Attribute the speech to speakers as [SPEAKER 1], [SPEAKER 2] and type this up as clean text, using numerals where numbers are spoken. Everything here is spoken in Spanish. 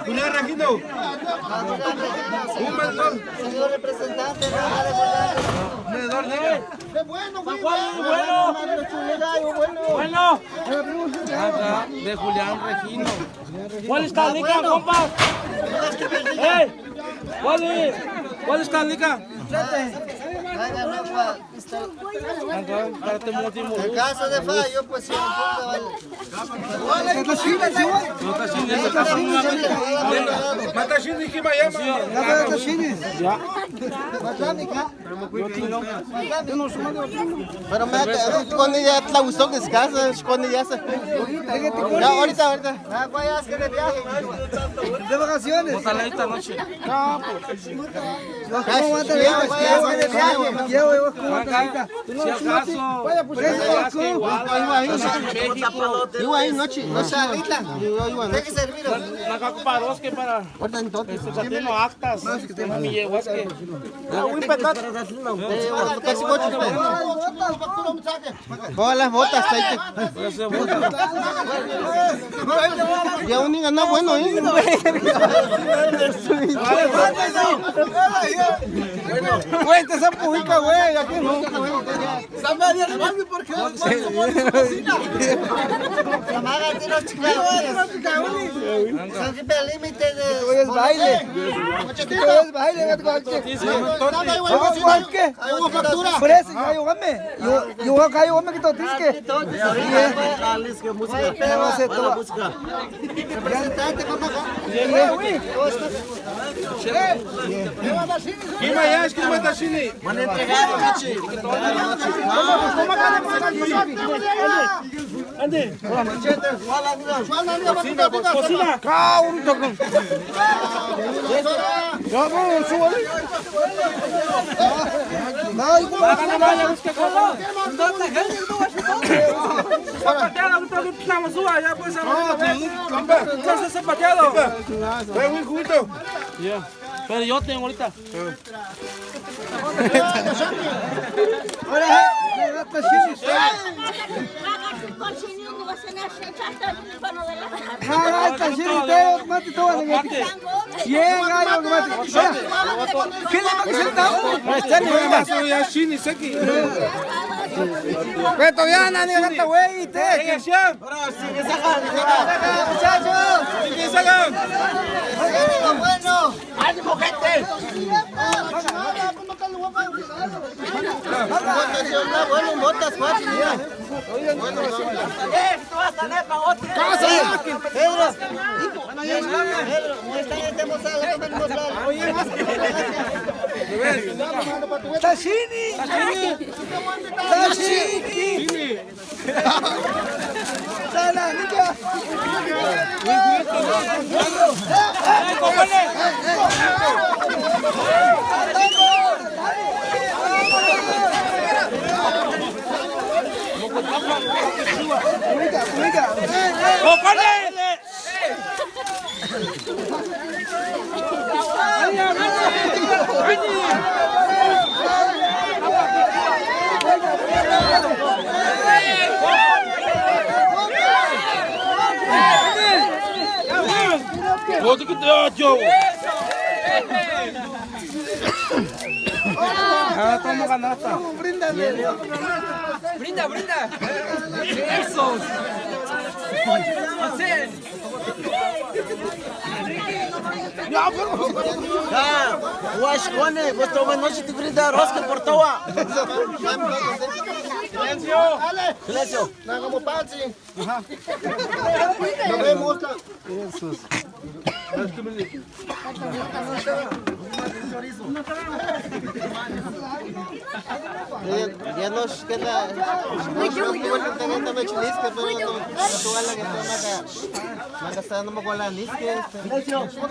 [SPEAKER 1] Julián Regino. Un montón.
[SPEAKER 2] Señor representante, no va a recordar.
[SPEAKER 1] De Julián Regino.
[SPEAKER 3] ¿Cuál está lica, compa? ¿Cuál está lica?
[SPEAKER 2] En caso de fallo, pues si
[SPEAKER 1] Matashini Himayama.
[SPEAKER 2] pero me cuando ya la usó que es casa, cuando ya se. Ya ahorita. De vacaciones.
[SPEAKER 1] Bótala esta noche.
[SPEAKER 2] Tem que servir.
[SPEAKER 3] Actas.
[SPEAKER 2] Las botas, ya un niño no bueno, cuenta esa pujica, güey, aquí no. Es baile. Es baile.
[SPEAKER 3] Pero yo tengo ahorita.
[SPEAKER 2] ¡Ánimo, gente! Bueno, botas, fácil, mira. Tú vas a tener para otro. Pedro, ¡Tashini!
[SPEAKER 1] Toma canasta.
[SPEAKER 4] Brinda. Eso.
[SPEAKER 2] Uashkone, vos toma noche te brinda rosca por toa. Silencio. No como pansi. No vemos. Ya nos queda. No